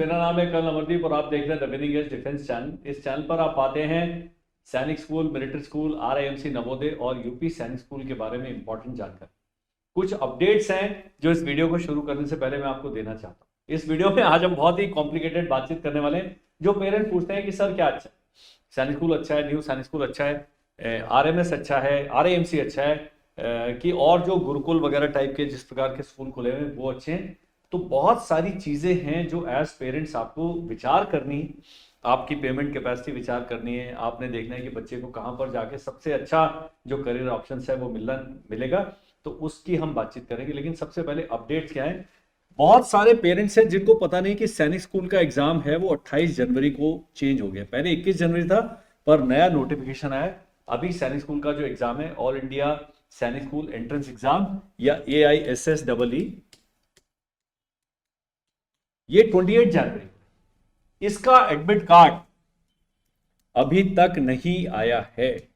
मेरा नाम है कर्नल अमरदीप और आप देख रहे हैं the winning edge defence channel. इस चैनल पर आप पाते हैं Sainik school, military school, RIMC, Navodaya और यूपी सैनिक स्कूल के बारे में इंपॉर्टेंट जानकारी। कुछ अपडेट्स हैं जो इस वीडियो को शुरू करने से पहले मैं आपको देना चाहता हूँ। इस वीडियो में आज हम बहुत ही कॉम्प्लिकेटेड बातचीत करने वाले हैं। जो पेरेंट्स पूछते हैं कि सर क्या अच्छा है, सैनिक स्कूल अच्छा है, न्यू सैनिक स्कूल अच्छा है, आरएमएस अच्छा है, आरआईएमसी अच्छा है, कि और जो गुरुकुल वगैरह टाइप के जिस प्रकार के स्कूल खुले हुए हैं वो अच्छे हैं। तो बहुत सारी चीजें हैं जो एज पेरेंट्स आपको विचार करनी है। आपकी पेमेंट कैपेसिटी विचार करनी है, आपने देखना है कि बच्चे को कहाँ पर जाके सबसे अच्छा जो करियर ऑप्शन है वो मिलेगा। तो उसकी हम बातचीत करेंगे, लेकिन सबसे पहले अपडेट क्या है। बहुत सारे पेरेंट्स हैं जिनको पता नहीं कि सैनिक स्कूल का एग्जाम है वो 28 जनवरी को चेंज हो गया। पहले 21 जनवरी था, पर नया नोटिफिकेशन आया। अभी सैनिक स्कूल का जो एग्जाम है, ऑल इंडिया सैनिक स्कूल एंट्रेंस एग्जाम या AISSEE, ये 28 जनवरी। इसका एडमिट कार्ड अभी तक नहीं आया है।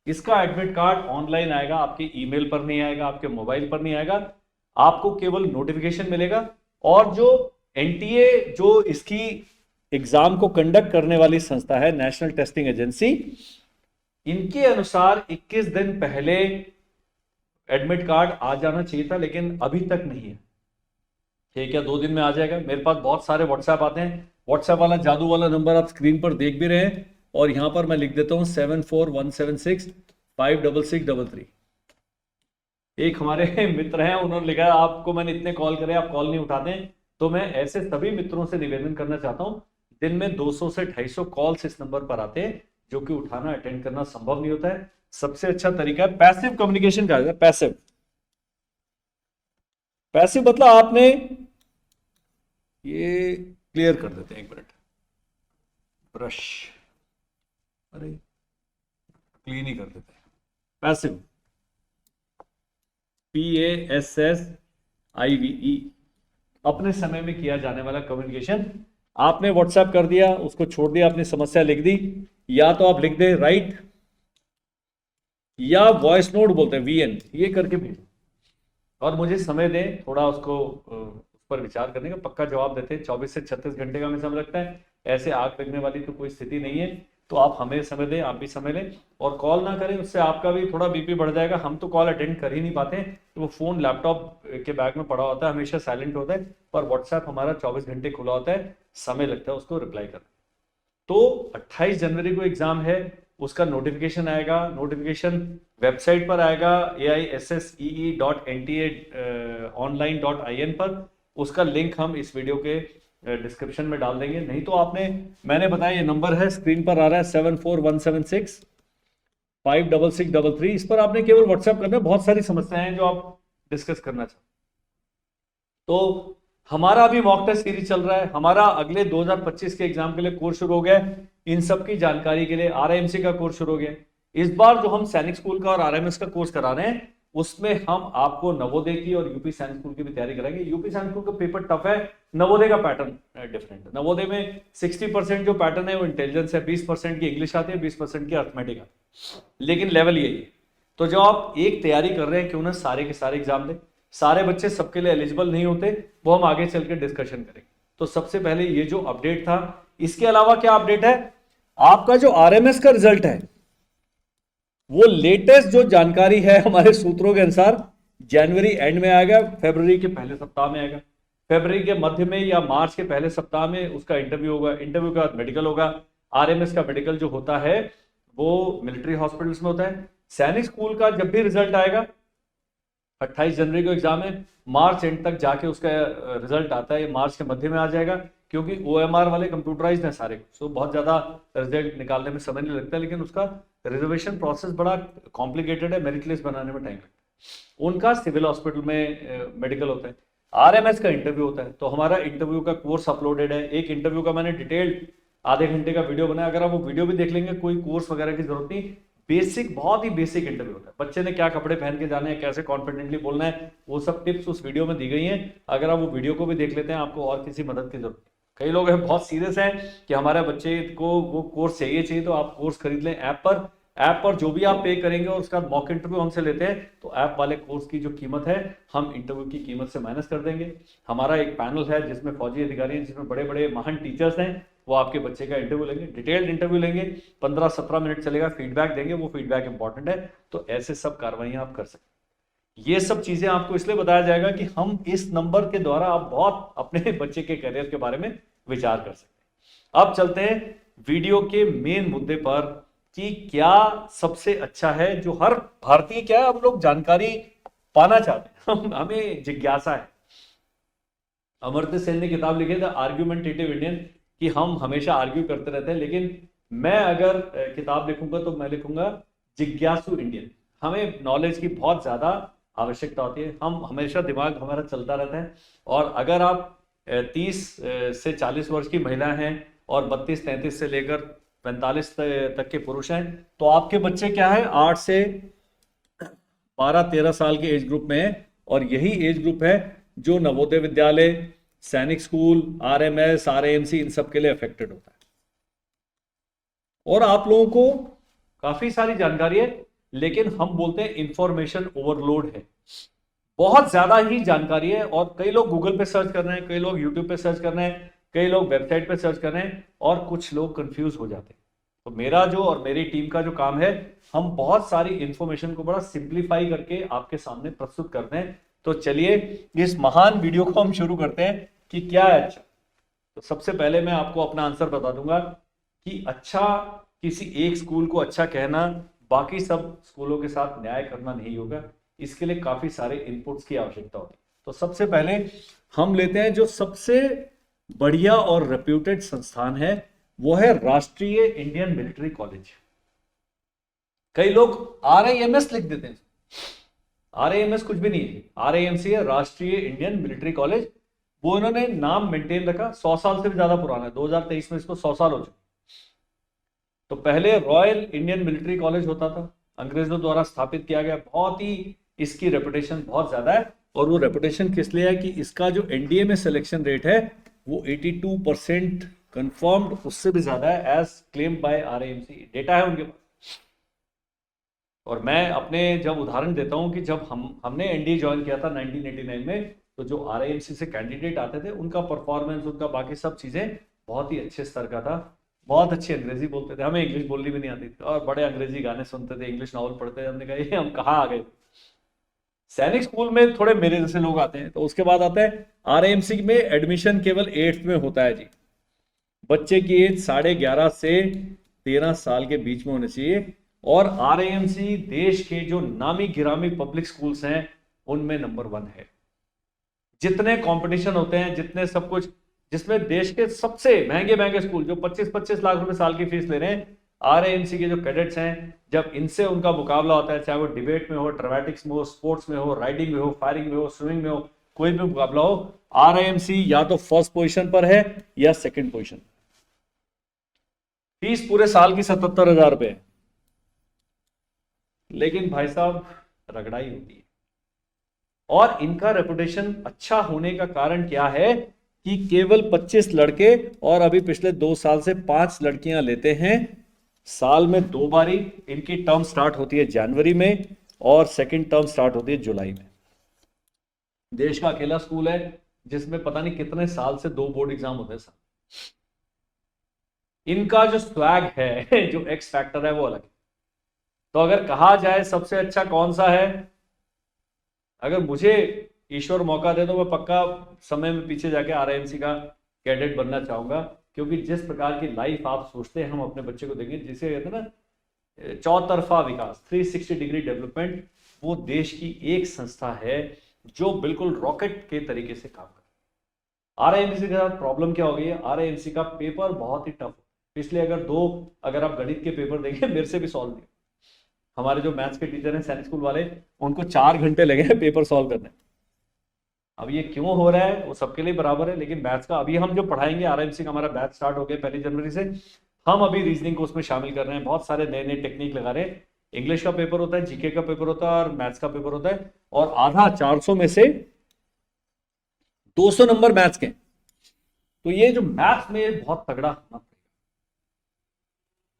इसका एडमिट कार्ड ऑनलाइन आएगा, आपके ईमेल पर नहीं आएगा, आपके मोबाइल पर नहीं आएगा। आपको केवल नोटिफिकेशन मिलेगा। और जो एनटीए, जो इसकी एग्जाम को कंडक्ट करने वाली संस्था है, नेशनल टेस्टिंग एजेंसी, इनके अनुसार 21 दिन पहले एडमिट कार्ड आ जाना चाहिए था, लेकिन अभी तक नहीं है। ठीक है, 2 दिन में आ जाएगा। मेरे पास बहुत सारे व्हाट्सएप आते हैं। व्हाट्सएप वाला जादू वाला नंबर आप स्क्रीन पर देख भी रहे हैं, और यहां पर मैं लिख देता हूं 7417656633। एक हमारे मित्र हैं, उन्होंने लिखा है आपको मैंने इतने कॉल करे, आप कॉल नहीं उठाते हैं। तो मैं ऐसे सभी मित्रों से निवेदन करना चाहता हूं, दिन में 200 से 250 कॉल्स इस नंबर पर आते हैं, जो कि उठाना, अटेंड करना संभव नहीं होता है। सबसे अच्छा तरीका है पैसिव कम्युनिकेशन का। पैसिव पैसिव मतलब आपने, ये क्लियर कर देते हैं, 1 मिनट, ब्रश, अरे क्लीन ही कर देते हैं। पैसिव, PASSIVE, अपने समय में किया जाने वाला कम्युनिकेशन। आपने व्हाट्सएप कर दिया, उसको छोड़ दिया, अपनी समस्या लिख दी, या तो आप लिख दे राइट, या वॉइस नोट बोलते हैं VN, ये करके भेजो और मुझे समय दें थोड़ा उसको उस पर विचार करने का। पक्का जवाब देते हैं, 24 से 36 घंटे का हमें समय लगता है। ऐसे आग लगने वाली तो कोई स्थिति नहीं है। तो आप हमें समय दें, आप भी समय लें, और कॉल ना करें, उससे आपका भी थोड़ा BP बढ़ जाएगा। हम तो कॉल अटेंड कर ही नहीं पाते, तो वो फोन लैपटॉप के बैग में पड़ा होता है, हमेशा साइलेंट होता है, पर व्हाट्सएप हमारा 24 घंटे खुला होता है, समय लगता है उसको रिप्लाई करने। तो 28 जनवरी को एग्जाम है, उसका नोटिफिकेशन आएगा। नोटिफिकेशन वेबसाइट पर आएगा, AISSEE.NTA.online.in पर। उसका लिंक हम इस वीडियो के डिस्क्रिप्शन में डाल देंगे। नहीं तो मैंने बताया, ये नंबर है स्क्रीन पर आ रहा है 7417656633। इस पर आपने केवल व्हाट्सएप करना है। बहुत सारी समस्याएं हैं जो आप डिस्कस करना चाहते। तो हमारा अभी मॉक टेस्ट सीरीज चल रहा है। हमारा अगले 2025 के एग्जाम के लिए कोर्स शुरू हो गया है। इन सब की जानकारी के लिए RIMC का कोर्स शुरू हो गया है। इस बार जो हम सैनिक स्कूल का और RMS का कोर्स करा रहे हैं, उसमें हम आपको नवोदय की और यूपी सैनिक स्कूल की भी तैयारी कराएंगे। यूपी सैनिक स्कूल का पेपर टफ है, नवोदय का पैटर्न डिफरेंट है। नवोदय में 60% जो पैटर्न है वो इंटेलिजेंस है, 20% की इंग्लिश आती है, 20% की अर्थमेटिक आती है, लेकिन लेवल यही है। तो जब आप एक तैयारी कर रहे हैं, क्यों ना सारे के सारे एग्जाम दें। सारे बच्चे सबके लिए एलिजिबल नहीं होते, वो हम आगे चल के डिस्कशन करेंगे। तो सबसे पहले ये जो अपडेट था, इसके अलावा क्या अपडेट है, आपका जो RMS का रिजल्ट है, वो लेटेस्ट जो जानकारी है हमारे सूत्रों के अनुसार जनवरी एंड में आएगा, फरवरी के पहले सप्ताह में आएगा। फरवरी के मध्य में या मार्च के पहले सप्ताह में उसका इंटरव्यू होगा। इंटरव्यू के बाद मेडिकल होगा। RMS का मेडिकल जो होता है वो मिलिट्री हॉस्पिटल्स में होता है। सैनिक स्कूल का जब भी रिजल्ट आएगा, 28 जनवरी को एग्जाम है, मार्च एंड तक जाके उसका रिजल्ट आता है। मार्च के मध्य में आ जाएगा, क्योंकि OMR वाले कंप्यूटराइज्ड है सारे, सो बहुत ज्यादा रिजल्ट निकालने में समय नहीं लगता, लेकिन उसका रिजर्वेशन प्रोसेस बड़ा कॉम्प्लिकेटेड है, मेरिट लिस्ट बनाने में टाइम लगता है। उनका सिविल हॉस्पिटल में मेडिकल होता है। RMS का इंटरव्यू होता है। तो हमारा इंटरव्यू का कोर्स अपलोडेड है। एक इंटरव्यू का मैंने डिटेल्ड आधे घंटे का वीडियो बनाया, अगर आप वो वीडियो भी देख लेंगे, कोई कोर्स वगैरह की जरूरत नहीं। बेसिक, बहुत ही बेसिक इंटरव्यू होता है। बच्चे ने क्या कपड़े पहन के जाने हैं, कैसे कॉन्फिडेंटली बोलना है, वो सब टिप्स उस वीडियो में दी गई हैं। अगर आप वो वीडियो को भी देख लेते हैं, आपको और किसी मदद की जरूरत नहीं। कई लोग हैं बहुत सीरियस हैं कि हमारे बच्चे को वो कोर्स चाहिए तो आप कोर्स खरीद लें ऐप पर। ऐप पर जो भी आप पे करेंगे और उसका मॉक इंटरव्यू हमसे लेते हैं तो ऐप वाले कोर्स की जो कीमत है हम इंटरव्यू की कीमत से माइनस कर देंगे। हमारा एक पैनल है जिसमें फौजी अधिकारी हैं, जिसमें बड़े बड़े महान टीचर्स हैं, वो आपके बच्चे का इंटरव्यू लेंगे, डिटेल्ड इंटरव्यू लेंगे, 15-17 मिनट चलेगा, फीडबैक देंगे, वो फीडबैक इंपॉर्टेंट है। तो ऐसे सब कार्रवाइयां आप कर सकते हैं। ये सब चीजें आपको इसलिए बताया जाएगा कि हम इस नंबर के द्वारा आप बहुत अपने बच्चे के करियर के बारे में विचार कर सकते हैं। अब चलते हैं वीडियो के मेन मुद्दे पर कि क्या सबसे अच्छा है, जो हर भारतीय क्या है, हम लोग जानकारी पाना चाहते हैं, हमें जिज्ञासा है। अमर्त्य सेन ने किताब लिखी था आर्ग्यूमेंटेटिव इंडियन, कि हम हमेशा आर्ग्यू करते रहते हैं, लेकिन मैं अगर किताब लिखूंगा तो मैं लिखूंगा जिज्ञासु इंडियन। हमें नॉलेज की बहुत ज्यादा आवश्यकता होती है, हम हमेशा दिमाग हमारा चलता रहता है। और अगर आप 30 से 40 वर्ष की महिला हैं और 32-33 से लेकर 45 तक के पुरुष हैं, तो आपके बच्चे क्या है 8 से 12-13 साल के एज ग्रुप में है, और यही एज ग्रुप है जो नवोदय विद्यालय, सैनिक स्कूल, आरएमएस, आरएएमसी इन सब के लिए अफेक्टेड होता है। और आप लोगों को काफी सारी जानकारी है, लेकिन हम बोलते हैं इंफॉर्मेशन ओवरलोड है, बहुत ज्यादा ही जानकारी है, और कई लोग गूगल पे सर्च कर रहे हैं, कई लोग यूट्यूब पे सर्च कर रहे हैं, कई लोग वेबसाइट पे सर्च कर रहे हैं, और कुछ लोग कंफ्यूज हो जाते हैं। तो मेरा जो और मेरी टीम का जो काम है, हम बहुत सारी इंफॉर्मेशन को बड़ा सिंप्लीफाई करके आपके सामने प्रस्तुत करते हैं। तो चलिए इस महान वीडियो को हम शुरू करते हैं कि क्या है अच्छा। तो सबसे पहले मैं आपको अपना आंसर बता दूंगा कि अच्छा, किसी एक स्कूल को अच्छा कहना बाकी सब स्कूलों के साथ न्याय करना नहीं होगा, इसके लिए काफी सारे इनपुट्स की आवश्यकता होती है। तो सबसे पहले हम लेते हैं जो सबसे बढ़िया और रेप्यूटेड संस्थान है, वो है राष्ट्रीय इंडियन मिलिट्री कॉलेज। कई लोग आरआईएमएस लिख देते हैं, आरआईएमएस कुछ भी नहीं है, आरआईएमसी है, राष्ट्रीय इंडियन मिलिट्री कॉलेज। वो इन्होंने नाम मेंटेन रखा, 100 साल से भी ज्यादा पुराना है, 2023 में इसको 100 साल हो चुके। तो पहले रॉयल इंडियन मिलिट्री कॉलेज होता था, अंग्रेजों द्वारा स्थापित किया गया, बहुत ही इसकी रेपुटेशन बहुत ज्यादा है। और वो रेपुटेशन किस लिए है कि इसका जो एनडीए में सिलेक्शन रेट है वो 82% कंफर्म्ड, उससे भी ज्यादा है, as claim by RIMC, data है उनके पास। और मैं अपने जब उदाहरण देता हूं कि जब हमने एनडीए ज्वाइन किया था 1989 में, तो जो आरआईएमसी से कैंडिडेट आते थे उनका परफॉर्मेंस, उनका बाकी सब चीजें बहुत ही अच्छे स्तर का था, बहुत अच्छी अंग्रेजी बोलते थे, हमें इंग्लिश बोलनी भी नहीं आती थी, और बड़े अंग्रेजी गाने सुनते थे, इंग्लिश नॉवल पढ़ते थे। हमने कहा ये हम कहाँ आ गए। सैनिक स्कूल में थोड़े मेरे जैसे लोग आते हैं। तो उसके बाद आता है आरएएमसी में एडमिशन केवल 8th में होता है जी, बच्चे की एज 11.5 से 13 साल के बीच में होनी चाहिए। और आरएएमसी देश के जो नामी गिरामी पब्लिक स्कूल्स हैं उनमें नंबर 1 है। जितने कंपटीशन होते हैं, जितने सब कुछ, जिसमें देश के सबसे महंगे महंगे स्कूल जो 25-25 लाख रुपए साल की फीस ले रहे हैं, आरएएमसी के जो कैडेट्स हैं, जब इनसे उनका मुकाबला होता है, चाहे वो डिबेट में हो, ड्रामेटिक्स में हो, स्पोर्ट्स में हो, राइडिंग में हो, फायरिंग में हो, स्विमिंग में हो, कोई भी मुकाबला हो, आरएएमसी या तो फर्स्ट पोजीशन पर है या सेकंड पोजीशन। फीस पूरे साल की 77,000 रुपए है, लेकिन भाई साहब रगड़ाई होती है। और इनका रेपुटेशन अच्छा होने का कारण क्या है कि केवल 25 लड़के और अभी पिछले 2 साल से 5 लड़कियां लेते हैं, साल में 2 बारी। इनकी टर्म स्टार्ट होती है जनवरी में और सेकंड टर्म स्टार्ट होती है जुलाई में। देश का अकेला स्कूल है जिसमें पता नहीं कितने साल से 2 बोर्ड एग्जाम होते हैं। इनका जो स्वैग है, जो एक्स फैक्टर है, वो अलग है। तो अगर कहा जाए सबसे अच्छा कौन सा है, अगर मुझे ईश्वर मौका दे तो मैं पक्का समय में पीछे जाके आरआईएमसी का कैडेट बनना चाहूंगा, क्योंकि जिस प्रकार की लाइफ आप सोचते हैं हम अपने बच्चे को देंगे, जिसे कहते हैं ना चौतरफा विकास, 360 डिग्री डेवलपमेंट, वो देश की एक संस्था है जो बिल्कुल रॉकेट के तरीके से काम कर रही है। आरआईएमसी के साथ प्रॉब्लम क्या हो गई है, आरआईएमसी का पेपर बहुत ही टफ है, इसलिए अगर आप गणित के पेपर देंगे, मेरे से भी सॉल्व नहीं, हमारे जो मैथ्स के टीचर हैं सैनिक स्कूल वाले, उनको 4 घंटे लगे हैं पेपर सॉल्व करने। अब ये क्यों हो रहा है वो सबके लिए बराबर है, लेकिन मैथ्स का अभी हम जो पढ़ाएंगे, आरआईएमसी का हमारा बैच स्टार्ट हो गया 1 जनवरी से, हम अभी रीजनिंग को उसमें शामिल कर रहे हैं, बहुत सारे नए नए टेक्निक लगा रहे हैं। इंग्लिश का पेपर होता है, जीके का पेपर होता है और मैथ्स का पेपर होता है, और आधा 400 में से 200 नंबर मैथ्स के। तो ये जो मैथ्स में बहुत तगड़ा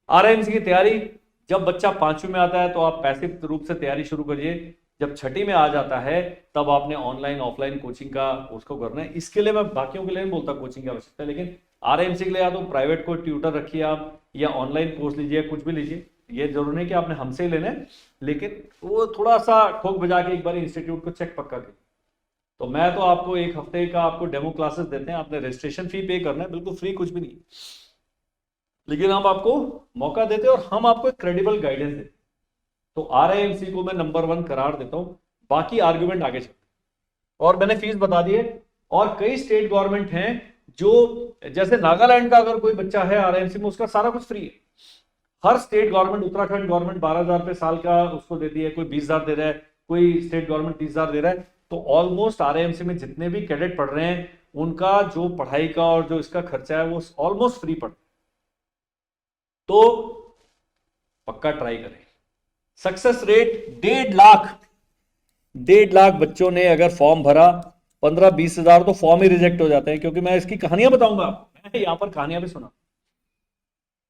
आरआईएमसी की तैयारी जब बच्चा 5वीं में आता है तो आप पैसिव रूप से तैयारी शुरू करिए, जब छठी में आ जाता है तब आपने ऑनलाइन ऑफलाइन कोचिंग का उसको करना है। इसके लिए मैं बाकियों के लिए नहीं बोलता कोचिंग की आवश्यकता है, लेकिन आरएमसी के लिए या तो प्राइवेट कोई ट्यूटर रखिए आप, या ऑनलाइन कोर्स लीजिए, कुछ भी लीजिए। ये जरूरी नहीं कि आपने हमसे ही लेना है, लेकिन वो थोड़ा सा ठोक बजा के एक बार इंस्टीट्यूट को चेक पक्का करिए। तो मैं तो आपको एक हफ्ते का आपको डेमो क्लासेस देते हैं, आपने रजिस्ट्रेशन फी पे करना है, बिल्कुल फ्री, कुछ भी नहीं, लेकिन हम आपको मौका देते हैं और हम आपको एक क्रेडिबल गाइडेंस देते हैं। तो आरआईएमसी को मैं नंबर 1 करार देता हूं, बाकी आर्ग्यूमेंट आगे चलते। और मैंने फीस बता दी है, और कई स्टेट गवर्नमेंट हैं जो, जैसे नागालैंड का अगर कोई बच्चा है आरआईएमसी में, उसका सारा कुछ फ्री है। हर स्टेट गवर्नमेंट, उत्तराखंड गवर्नमेंट 12,000 रुपए साल का उसको देती है, कोई 20,000 दे रहा है, कोई स्टेट गवर्नमेंट 30,000 दे रहा है। तो ऑलमोस्ट आरआईएमसी में जितने भी कैडेट पढ़ रहे हैं उनका जो पढ़ाई का और जो इसका खर्चा है वो ऑलमोस्ट फ्री पड़, तो पक्का ट्राई करें। सक्सेस रेट 1.5 लाख बच्चों ने अगर फॉर्म भरा, 15-20 हजार तो फॉर्म ही रिजेक्ट हो जाते हैं, क्योंकि मैं इसकी कहानियां बताऊंगा आपको, मैं यहां पर कहानियां भी सुना।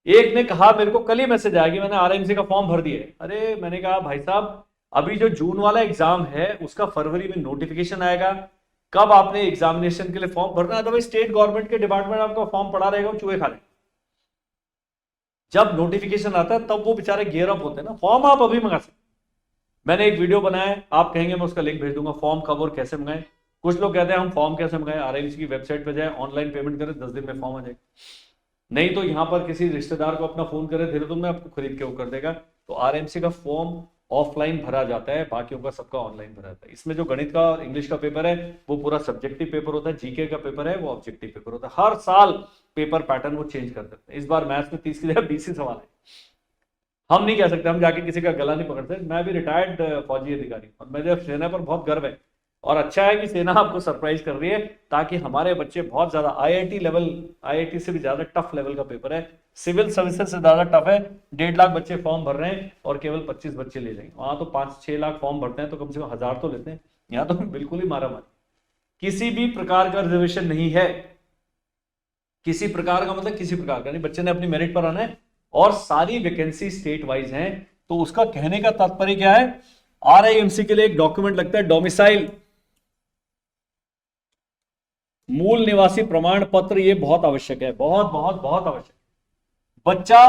एक ने कहा मेरे को कल ही मैसेज आया कि मैंने आरएमसी का फॉर्म भर दिया है। अरे मैंने कहा भाई साहब, अभी जो जून वाला एग्जाम है उसका फरवरी में नोटिफिकेशन आएगा, कब आपने एग्जामिनेशन के लिए फॉर्म भरना है, अदरवाइज स्टेट गवर्नमेंट के डिपार्टमेंट आपका फॉर्म पड़ा रहेगा, चूहे खा लेंगे। जब नोटिफिकेशन आता है तब वो बेचारे गियर अप होते हैं ना, फॉर्म आप अभी मंगा सकते। मैंने एक वीडियो बनाया है, आप कहेंगे मैं उसका लिंक भेज दूंगा, फॉर्म कब और कैसे मंगाएं। कुछ लोग कहते हैं हम फॉर्म कैसे मंगाएं, आरएमसी की वेबसाइट पे जाए, ऑनलाइन पेमेंट करें, 10 दिन में फॉर्म आ जाएगा। नहीं तो यहां पर किसी रिश्तेदार को अपना फोन करे, धीरे में आपको खरीद के वो कर देगा। तो आरएमसी का फॉर्म ऑफलाइन भरा जाता है, बाकियों का सबका ऑनलाइन भरा जाता है। इसमें जो गणित का और इंग्लिश का पेपर है वो पूरा सब्जेक्टिव पेपर होता है, जीके का पेपर है वो ऑब्जेक्टिव पेपर होता है। हर साल पेपर पैटर्न वो चेंज कर देते हैं। इस बार मैथ्स में 30 की जगह 20 ही सवाल है। हम नहीं कह सकते, हम जाके किसी का गला नहीं पकड़ते। मैं भी रिटायर्ड फौजी अधिकारी और मुझे सेना पर बहुत गर्व है, और अच्छा है कि सेना आपको सरप्राइज कर रही है, ताकि हमारे बच्चे बहुत ज्यादा आईआईटी लेवल, आईआईटी से भी ज्यादा टफ लेवल का पेपर है, सिविल सर्विसेज से ज्यादा टफ है। 1.5 लाख बच्चे फॉर्म भर रहे हैं और केवल 25 बच्चे ले जाएंगे। वहां तो 5-6 लाख फॉर्म भरते हैं तो कम से कम 1000 तो लेते हैं, यहाँ तो बिल्कुल ही मारा मारी। किसी भी प्रकार का रिजर्वेशन नहीं है, किसी प्रकार का मतलब किसी प्रकार का नहीं, बच्चे ने अपनी मेरिट पर आना है, और सारी वैकेंसी स्टेट वाइज हैं। तो उसका कहने का तात्पर्य क्या है, आरआईएमसी के लिए एक डॉक्यूमेंट लगता है, डोमिसाइल, मूल निवासी प्रमाण पत्र। ये बहुत आवश्यक है, बहुत बहुत बहुत आवश्यक। बच्चा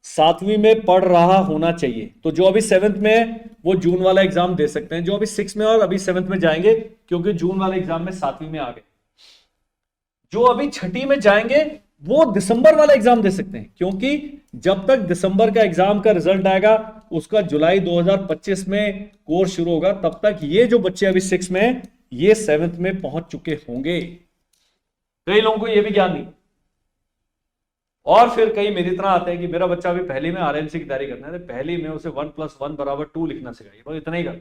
7वीं में पढ़ रहा होना चाहिए। तो जो अभी 7th में है वो जून वाला एग्जाम दे सकते हैं, जो अभी 6 में और अभी 7th में जाएंगे, क्योंकि जून वाले एग्जाम में 7वीं में आ गए। जो अभी छठी में जाएंगे वो दिसंबर वाला एग्जाम दे सकते हैं, क्योंकि जब तक दिसंबर का एग्जाम का रिजल्ट आएगा उसका जुलाई 2025 में कोर्स शुरू होगा, तब तक ये जो बच्चे अभी 6 में हैं ये 7th में पहुंच चुके होंगे। कई लोगों को ये भी ज्ञान नहीं, और फिर कई मेरी तरह आते हैं कि मेरा बच्चा अभी पहली में आरएमसी की तैयारी करना है, पहली में उसे 1+1=2 लिखना सिखाइए, बस इतना ही कर।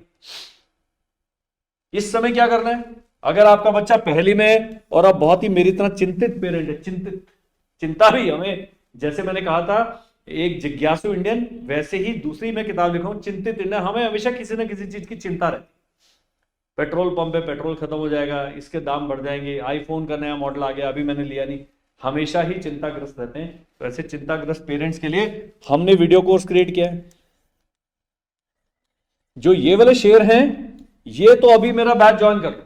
इस समय क्या करना है, अगर आपका बच्चा पहली में है और आप बहुत ही मेरी तरह चिंतित पेरेंट है, चिंता भी हमें, जैसे मैंने कहा था एक जिज्ञासु इंडियन, वैसे ही दूसरी मैं किताब लिखा हूं चिंतित इंडियन। हमें हमेशा किसी ना किसी चीज की चिंता रहती। पेट्रोल पंप पे पेट्रोल खत्म हो जाएगा, इसके दाम बढ़ जाएंगे, आईफोन का नया मॉडल आ गया, अभी मैंने लिया नहीं, हमेशा ही चिंताग्रस्त रहते हैं। वैसे चिंताग्रस्त पेरेंट्स के लिए हमने वीडियो कोर्स क्रिएट किया है। जो ये वाले शेयर हैं ये तो अभी मेरा बैच ज्वाइन कर लो,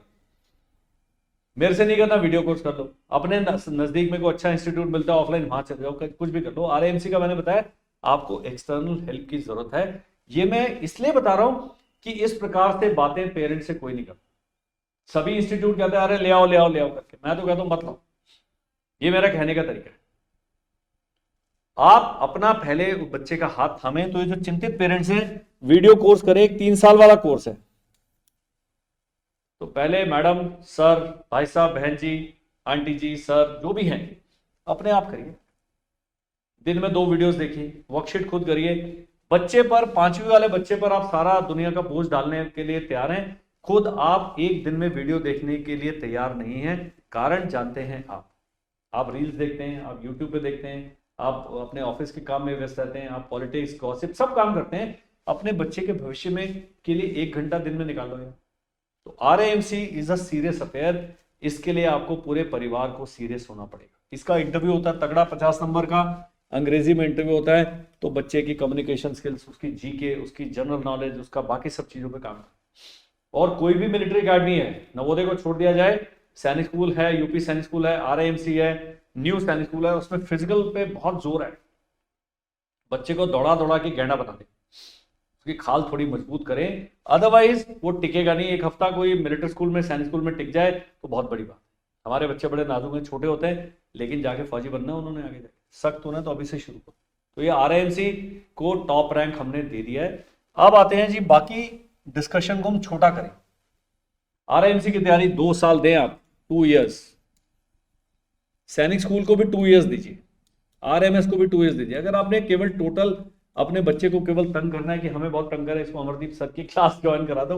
मेरे से नहीं करना, वीडियो कोर्स कर लो, अपने नजदीक में कोई अच्छा इंस्टीट्यूट मिलता है ऑफलाइन वहां चले जाओ, कुछ भी कर लो। आरएमसी का मैंने बताया आपको एक्सटर्नल हेल्प की जरूरत है। ये मैं इसलिए बता रहा हूं कि इस प्रकार से बातें पेरेंट्स से कोई नहीं करता। सभी इंस्टीट्यूट कहते हैं अरे ले आओ ले आओ ले आओ करके, मैं तो कहता हूं मत लाओ। ये मेरा कहने का तरीका है। आप अपना पहले बच्चे का हाथ थामें। तो ये जो चिंतित पेरेंट्स हैं वीडियो कोर्स करें, एक 3 साल वाला कोर्स है। तो पहले मैडम, सर, भाई साहब, बहन जी, आंटी जी, सर जो भी हैं अपने आप करिए, दिन में 2 वीडियोस देखिए, वर्कशीट खुद करिए। बच्चे पर, 5वीं वाले बच्चे पर आप सारा दुनिया का बोझ डालने के लिए तैयार हैं, खुद आप एक दिन में वीडियो देखने के लिए तैयार नहीं हैं। कारण जानते हैं आप रील्स देखते हैं, आप यूट्यूब पे देखते हैं, आप अपने ऑफिस के काम में व्यस्त रहते हैं, आप पॉलिटिक्स गॉसिप सब काम करते हैं। अपने बच्चे के भविष्य में के लिए 1 घंटा दिन में निकाल लो। तो RMC is a serious affair, इसके लिए आपको पूरे परिवार को सीरियस होना पड़ेगा। इसका इंटरव्यू होता है तगड़ा 50 नंबर का, अंग्रेजी में इंटरव्यू होता है, तो बच्चे की कम्युनिकेशन स्किल्स, उसकी जीके, उसकी जनरल नॉलेज, उसका बाकी सब चीज़ों पे काम करता है। और कोई भी मिलिट्री अकेडमी है, नवोदय को छोड़ दिया जाए, सैनिक स्कूल है, यूपी सैनिक स्कूल है, आरआईएमसी है, न्यू सैनिक स्कूल है, उसमें फिजिकल पे बहुत जोर है। बच्चे को दौड़ा दौड़ा के गहना बना दे, उसकी खाल थोड़ी मजबूत करें, अदरवाइज वो टिकेगा नहीं। एक हफ्ता कोई मिलिट्री स्कूल में, सैनिक स्कूल में टिक जाए तो बहुत बड़ी बात। हमारे बच्चे बड़े नाजुक हैं, छोटे होते हैं, लेकिन जाके फौजी बनना उन्होंने आगे जाके, सख्त होना तो अभी से शुरू करो। तो ये आरआईएमसी को टॉप रैंक हमने दे दिया है। अब आते हैं जी, बाकी डिस्कशन को हम छोटा करें। आरआईएमसी की तैयारी 2 साल दें आप, 2 इयर्स। सैनिक स्कूल को भी 2 इयर्स दीजिए, आरएमएस को भी 2 इयर्स दीजिए। अगर आपने केवल टोटल अपने बच्चे को केवल तंग करना है कि हमें बहुत तंग करे, इसको अमरदीप सर की क्लास ज्वाइन करा दो,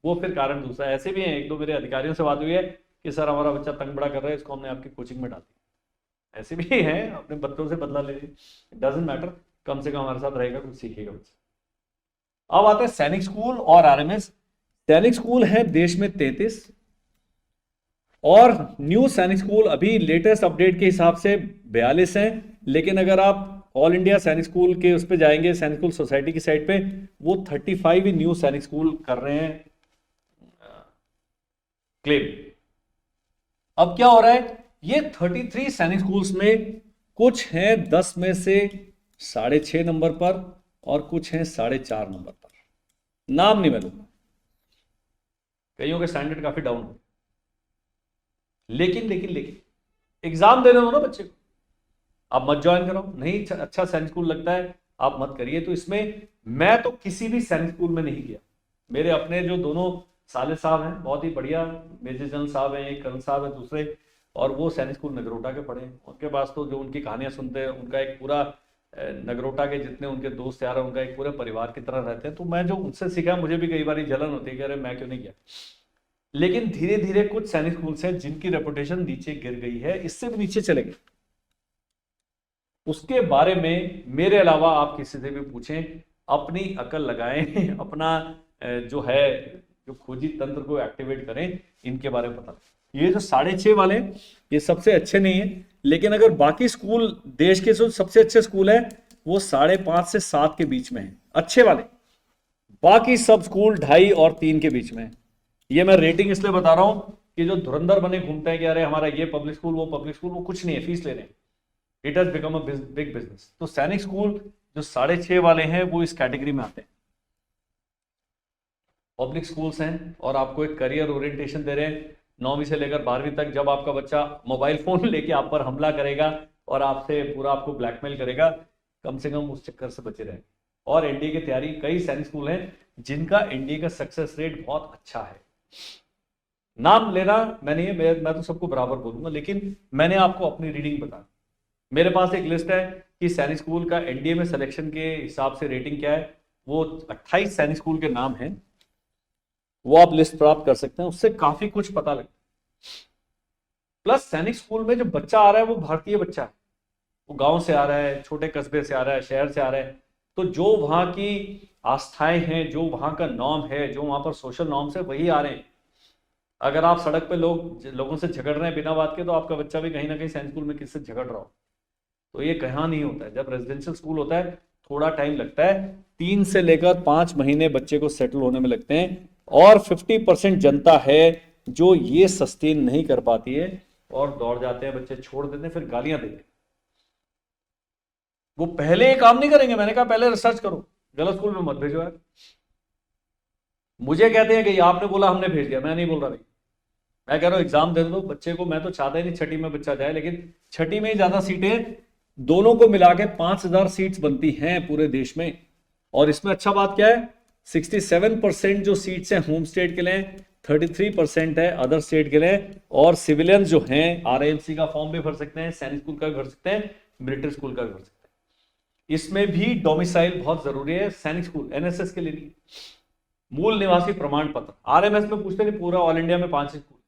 वो फिर कारण दूसरा। ऐसे भी हैं, 1-2 मेरे अधिकारियों से बात हुई है कि सर हमारा बच्चा तंग बड़ा कर रहा है, इसको हमने आपकी कोचिंग में डाल दिया। ऐसे भी हैं, अपने बच्चों से बदला ले लीजिए, डजंट मैटर, कम से कम हमारे साथ रहेगा, कुछ सीखेगा बच्चा। अब आते हैं सैनिक स्कूल और आरएमएस। सैनिक स्कूल है देश में 33, और न्यू सैनिक स्कूल अभी लेटेस्ट अपडेट के हिसाब से 42 हैं। लेकिन अगर आप ऑल इंडिया सैनिक स्कूल के उस पर जाएंगे, सैनिक स्कूल सोसाइटी की साइट पे, वो 35 ही न्यू सैनिक स्कूल कर रहे हैं क्लेम। अब क्या हो रहा है, ये 33 सैनिक स्कूल्स में कुछ हैं 10 में से 6.5 नंबर पर, और कुछ हैं 4.5 नंबर पर। नाम नहीं मैं लूंगा, कईयों के स्टैंडर्ड काफी डाउन हो, लेकिन लेकिन लेकिन एग्जाम देने दो ना बच्चे को। आप मत ज्वाइन करो, नहीं अच्छा सैनिक स्कूल लगता है आप मत करिए। तो इसमें मैं तो किसी भी सैनिक स्कूल में नहीं गया। मेरे अपने जो दोनों साले साहब हैं, बहुत ही बढ़िया मेजर जनरल साहब हैं, एक कर्नल साहब है दूसरे, और वो सैनिक स्कूल नगरोटा के पढ़े हैं। उनके पास तो जो उनकी कहानियां सुनते हैं, उनका एक पूरा नगरोटा के जितने उनके दोस्त यार हैं, उनका एक पूरे परिवार की तरह रहते हैं। तो मैं जो उनसे सीखा, मुझे भी कई बार जलन होती है कि अरे मैं क्यों नहीं गया। लेकिन धीरे धीरे कुछ सैनिक स्कूल्स हैं जिनकी रेपुटेशन नीचे गिर गई है, इससे भी नीचे चले गए। उसके बारे में मेरे अलावा आप किसी से भी पूछें, अपनी अकल लगाएं, अपना जो है जो खोजी तंत्र को एक्टिवेट करें, इनके बारे में पता। ये जो 6.5 वाले, ये सबसे अच्छे नहीं है, लेकिन अगर बाकी स्कूल देश के जो सबसे अच्छे स्कूल है वो 5.5 से 7 के बीच में है, अच्छे वाले। बाकी सब स्कूल 2.5 और 3 के बीच में है। ये मैं रेटिंग इसलिए बता रहा हूं कि जो धुरंधर बने घूमते हैं कि अरे हमारा ये पब्लिक स्कूल, वो पब्लिक स्कूल, वो कुछ नहीं है, फीस ले रहे हैं। It has become a big business. तो सैनिक स्कूल जो 6.5 वाले हैं वो इस कैटेगरी में आते हैं। पब्लिक स्कूल्स हैं और आपको एक करियर ओरिएंटेशन दे रहे हैं 9वीं से लेकर 12वीं तक। जब आपका बच्चा मोबाइल फोन लेके आप पर हमला करेगा और आपसे पूरा आपको ब्लैकमेल करेगा, कम से कम उस चक्कर से बचे रहें। और एनडीए की तैयारी, कई सैनिक स्कूल हैं जिनका एनडीए का सक्सेस रेट बहुत अच्छा है। नाम लेना मैं नहीं है, मैं तो सबको बराबर बोलूंगा, लेकिन मैंने आपको अपनी रीडिंग बता। मेरे पास एक लिस्ट है कि सैनिक स्कूल का एनडीए में सिलेक्शन के हिसाब से रेटिंग क्या है। वो 28 सैनिक स्कूल के नाम हैं, वो आप लिस्ट प्राप्त कर सकते हैं, उससे काफी कुछ पता लगता है। प्लस सैनिक स्कूल में जो बच्चा आ रहा है वो भारतीय बच्चा है, वो गांव से आ रहा है, छोटे कस्बे से आ रहा है, शहर से आ रहा है। तो जो वहां की आस्थाएं हैं, जो वहां का नॉर्म है, जो वहां पर सोशल नॉर्म्स है, वही आ रहे हैं। अगर आप सड़क पे लोगों से झगड़ रहे हैं बिना बात के, तो आपका बच्चा भी कहीं ना कहीं सैनिक स्कूल में किससे झगड़ रहा हो। तो ये कहाँ नहीं होता है। जब रेजिडेंशियल स्कूल होता है थोड़ा टाइम लगता है, 3 से लेकर 5 महीने बच्चे को सेटल होने में लगते हैं। और 50% जनता है जो ये सस्टेन नहीं कर पाती है और दौड़ जाते हैं, बच्चे छोड़ देते हैं, फिर गालियां देते हैं। वो पहले ये काम नहीं करेंगे। मैंने कहा पहले रिसर्च करो, गलत स्कूल में मत भेजो यार। मुझे कहते हैं कि आपने बोला हमने भेज दिया, मैं नहीं बोल रहा भाई, मैं कह रहा हूं एग्जाम दे दो बच्चे को। मैं तो चाहता ही नहीं 6ठी में बच्चा जाए, लेकिन 6ठी में ही ज्यादा सीटें, दोनों को मिला के 5,000 सीट्स बनती हैं पूरे देश में। और इसमें अच्छा बात क्या है, 67% जो सीट्स हैं होम स्टेट के लिए, 33% है अदर स्टेट के लिए। और सिविलियन जो हैं आरआईएमसी का फॉर्म भी भर सकते हैं, सैनिक स्कूल का भी भर सकते हैं, मिलिट्री स्कूल का भी भर सकते हैं। इसमें भी डोमिसाइल बहुत जरूरी है। सैनिक स्कूल एनएसएस के लिए नहीं, मूल निवासी प्रमाण पत्र। आरएमएस में पूछते नहीं, पूरा ऑल इंडिया में 5 स्कूल,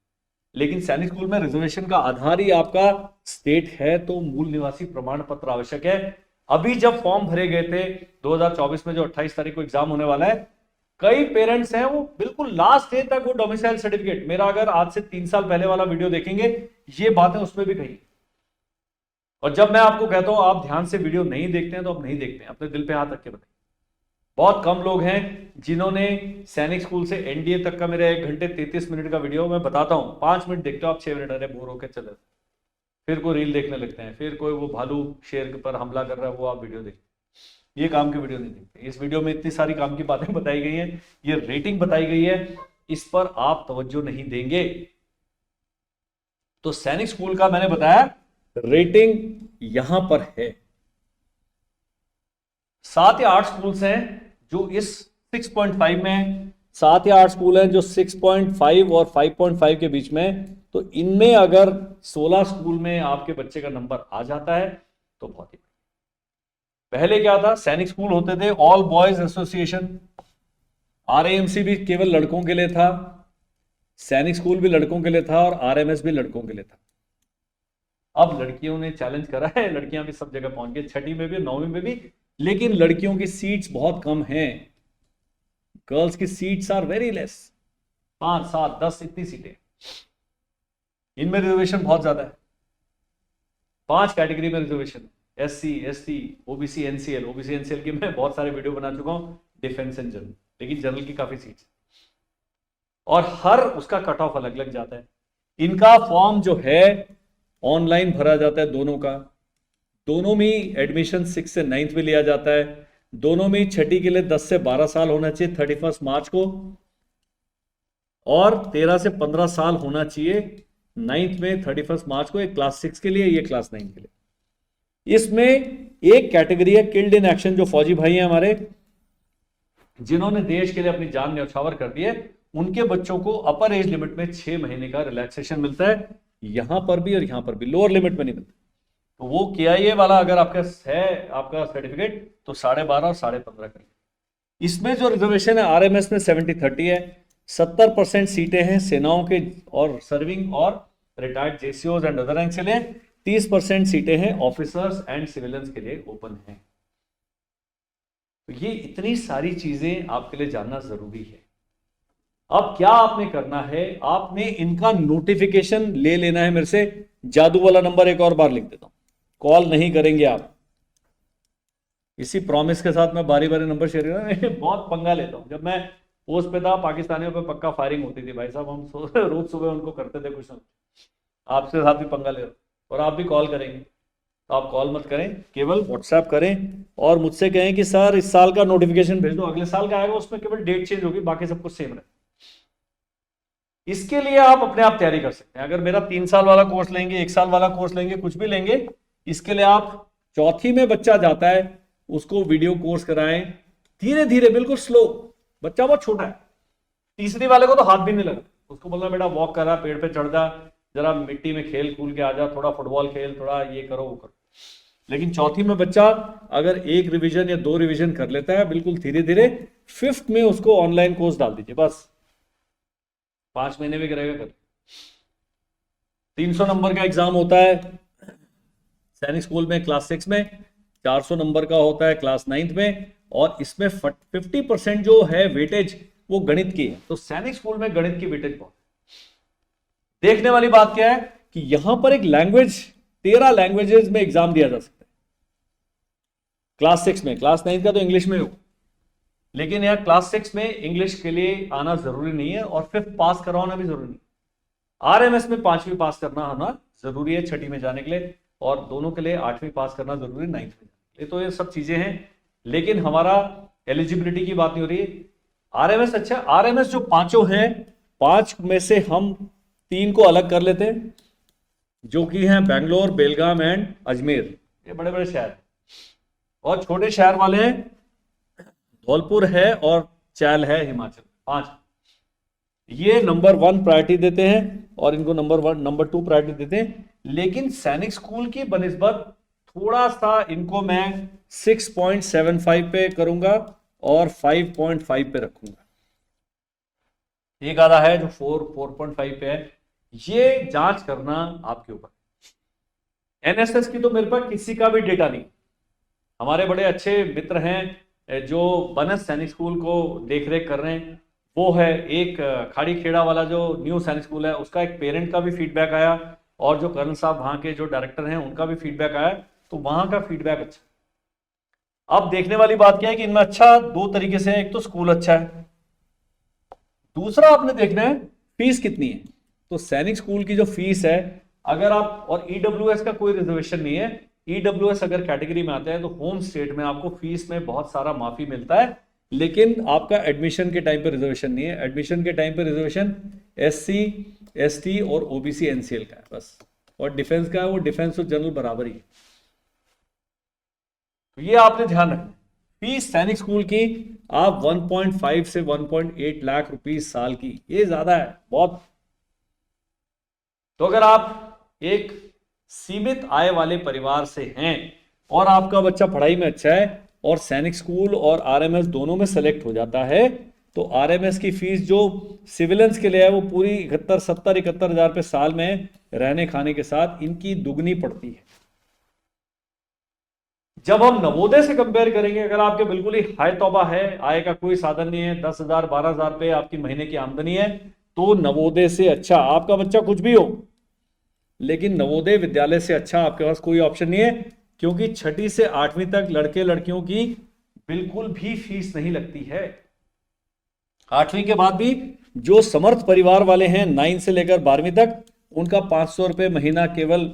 लेकिन सैनिक स्कूल में रिजर्वेशन का आधार ही आपका स्टेट है, तो मूल निवासी प्रमाण पत्र आवश्यक है। अभी जब फॉर्म भरे गए थे 2024 में, जो 28 तारीख को एग्जाम होने वाला है, कई पेरेंट्स हैं वो बिल्कुल लास्ट डे तक वो डोमिसाइल सर्टिफिकेट, मेरा अगर आज से 3 साल पहले वाला वीडियो देखेंगे, ये बातें उसमें भी कही। और जब मैं आपको कहता हूं आप ध्यान से वीडियो नहीं देखते हैं तो आप नहीं देखते हैं, अपने दिल पे हाथ रख के बताइए। बहुत कम लोग हैं जिन्होंने सैनिक स्कूल से एनडीए तक का मेरा 1 घंटे 33 मिनट का वीडियो मैं बताता हूं, 5 मिनट देखते हो आप, 6 मिनट अरे बोर होकर चले, फिर कोई रील देखने लगते हैं, फिर कोई वो भालू शेर पर हमला कर रहा है वो आप वीडियो देखते हैं। ये काम की वीडियो नहीं देखते। इस वीडियो में इतनी सारी काम की बातें बताई गई हैं, ये रेटिंग बताई गई है, इस पर आप तवज्जो नहीं देंगे। तो सैनिक स्कूल का मैंने बताया रेटिंग यहां पर है। 7 या 8 स्कूल्स हैं जो इस 6.5 में, 7 या 8 स्कूल हैं जो 6.5 और 5.5 के बीच में। तो इनमें अगर 16 स्कूल में आपके बच्चे का नंबर आ जाता है तो बहुत ही। पहले क्या था, सैनिक स्कूल होते थे ऑल बॉयज एसोसिएशन, आरएएमसी भी केवल लड़कों के लिए था, सैनिक स्कूल भी लड़कों के लिए था और आरएमएस भी लड़कों के लिए था। अब लड़कियों ने चैलेंज करा है, लड़कियां भी सब जगह पहुंच गई, 6वीं में भी 9वीं में भी, लेकिन लड़कियों की सीट्स बहुत कम हैं। गर्ल्स की सीट्स आर वेरी लेस, 5, 7, 10 इतनी सीटें। इनमें रिजर्वेशन बहुत ज्यादा है, 5 कैटेगरी में reservation, SC, ST, OBC, NCL। OBC NCL की मैं बहुत सारे वीडियो बना चुका हूं, डिफेंस एंड जनरल, लेकिन जनरल की काफी सीट्स और हर उसका कट ऑफ अलग अलग जाता है। इनका फॉर्म जो है ऑनलाइन भरा जाता है, दोनों में एडमिशन 6 से 9th में लिया जाता है, दोनों में 6ठी के लिए 10 से 12 साल होना चाहिए 31 मार्च को, और 13 से 15 साल होना चाहिए 9th में 31 मार्च को, एक क्लास 6 के लिए, ये क्लास 9 के लिए। इसमें एक कैटेगरी है किल्ड इन एक्शन, जो फौजी भाई हैं हमारे, जिन्होंने देश के लिए अपनी जान न्यौछावर कर दी है, उनके बच्चों को अपर एज लिमिट में 6 महीने का रिलैक्सेशन मिलता है, यहां पर भी और यहां पर भी, लोअर लिमिट में नहीं मिलता। तो वो KIA वाला अगर आपका है आपका सर्टिफिकेट तो 12.5 और 15.5 कर। इसमें जो रिजर्वेशन है RMS में 70-30 है, 70% सीटें हैं सेनाओं के और सर्विंग और retired JCOs and other rank के लिए, 30% सीटें हैं ऑफिसर्स एंड सिविलियंस के लिए ओपन हैं। तो ये इतनी सारी चीजें आपके लिए जानना जरूरी है। अब क्या आपने करना है, आपने इनका नोटिफिकेशन ले लेना है मेरे से। जादू वाला नंबर एक और बार लिख देता हूं, कॉल नहीं करेंगे आप। इसी प्रॉमिस के साथ मैं बारी बारी नंबर शेयर कर रहा हूं, बहुत पंगा लेता हूं। जब मैं पोस्ट पे था, पाकिस्तानियों पे पक्का फायरिंग होती थी भाई साहब, हम रोज सुबह उनको करते थे कुछ ना। आपसे साथ भी पंगा ले रहा हूं, और आप भी कॉल करेंगे तो आप कॉल मत करें, केवल व्हाट्सएप करें और मुझसे कहें कि सर इस साल का नोटिफिकेशन भेज दो, अगले साल का आएगा, उसमें केवल डेट चेंज होगी, बाकी सब कुछ सेम रहे। इसके लिए आप अपने आप तैयारी कर सकते हैं। अगर मेरा 3 साल वाला कोर्स लेंगे, 1 साल वाला कोर्स लेंगे, कुछ भी लेंगे, इसके लिए आप 4थी में बच्चा जाता है उसको वीडियो कोर्स कराएं, धीरे धीरे, बिल्कुल स्लो, बच्चा बहुत छोटा है। तीसरी वाले को तो हाथ भी नहीं लगा, उसको बोलना बेटा वॉक करा, पेड़ पे चढ़ जा, जरा मिट्टी में खेल कूद के आ जा, थोड़ा फुटबॉल खेल, थोड़ा ये करो वो करो। लेकिन 4थी में बच्चा अगर 1 रिवीजन या 2 रिवीजन कर लेता है, बिल्कुल धीरे धीरे, 5th में उसको ऑनलाइन कोर्स डाल दीजिए, बस 5 महीने में करेगा कर। 300 नंबर का एग्जाम होता है सैनिक स्कूल में क्लास 6 में, 400 नंबर का होता है क्लास 9th में, और इसमें 50% जो है वेटेज वो गणित की है। तो सैनिक स्कूल में गणित की वेटेज बहुत। देखने वाली बात क्या है कि यहां पर एक लैंग्वेज, 13 लैंग्वेजेस में एग्जाम दिया जा सकता है क्लास 6 में। क्लास 9 का तो इंग्लिश में हो, लेकिन यहां क्लास 6 में इंग्लिश के लिए आना जरूरी नहीं है, और 5th पास करवाना भी जरूरी नहीं। RMS में 5वीं पास करना आना जरूरी है 6ठी में जाने के लिए, और दोनों के लिए 8वीं पास करना जरूरी है 9th में जाने के लिए। तो ये सब चीजें हैं, लेकिन हमारा एलिजिबिलिटी की बात नहीं हो रही है। RMS अच्छा, RMS जो 5 हैं, 5 में से हम 3 को अलग कर लेते हैं, जो कि हैं बेंगलोर, बेलगाम एंड अजमेर। ये बड़े बड़े शहर, और छोटे शहर वाले हैं धौलपुर है और चैल है हिमाचल। 5 ये नंबर 1 प्रायोरिटी देते हैं, और इनको नंबर 2 प्रायोरिटी देते हैं। लेकिन सैनिक स्कूल की बनिस्बत थोड़ा सा इनको मैं 6.75 पे करूंगा और 5.5 पे रखूंगा। एक आधा है जो 4.5 पे है, ये जांच करना आपके ऊपर। NSS की तो मेरे पास किसी का भी डेटा नहीं। हमारे बड़े अच्छे मित्र हैं जो बनस सैनिक स्कूल को देख रेख कर रहे हैं, वो है एक खाड़ी खेड़ा वाला जो न्यू सैनिक स्कूल है, उसका एक पेरेंट का भी फीडबैक आया और जो कर्नल साहब वहां के जो डायरेक्टर हैं उनका भी फीडबैक आया, तो वहां का फीडबैक अच्छा। अब देखने वाली बात क्या है कि इनमें अच्छा दो तरीके से है, एक तो स्कूल अच्छा है, दूसरा आपने देखना है फीस कितनी है। तो सैनिक स्कूल की जो फीस है, अगर आप, और ईडब्ल्यूएस का कोई रिजर्वेशन नहीं है, ईडब्ल्यूएस अगर कैटेगरी में आता है तो होम स्टेट में आपको फीस में बहुत सारा माफी मिलता है, लेकिन आपका एडमिशन के टाइम पे रिजर्वेशन नहीं है। एडमिशन के टाइम पे रिजर्वेशन एससी, एसटी और ओबीसी एनसीएल का है बस, और डिफेंस का है, वो डिफेंस और जनरल बराबर ही है। तो ये आपने ध्यान रखना। फीस सैनिक स्कूल की आप 1.5 से 1.8 लाख रुपीस साल की, ये ज्यादा है बहुत। तो अगर आप एक सीमित आय वाले परिवार से हैं और आपका बच्चा पढ़ाई में अच्छा है और सैनिक स्कूल और आरएमएस दोनों में सेलेक्ट हो जाता है, तो आरएमएस की फीस जो सिविलियंस के लिए है वो पूरी 71 हजार रुपये साल में रहने खाने के साथ इनकी दुगनी पड़ती है। जब हम नवोदय से कंपेयर करेंगे, अगर आपके बिल्कुल ही हाय तौबा है, आय का कोई साधन नहीं है, 10,000 12,000 रुपये आपकी महीने की आमदनी है, तो नवोदय से अच्छा, आपका बच्चा कुछ भी हो, लेकिन नवोदय विद्यालय से अच्छा आपके पास कोई ऑप्शन नहीं है, क्योंकि 6ठी से 8वीं तक लड़के लड़कियों की बिल्कुल भी फीस नहीं लगती है। 8वीं के बाद भी जो समर्थ परिवार वाले हैं 9 से लेकर 12वीं तक, उनका 500 रुपये महीना केवल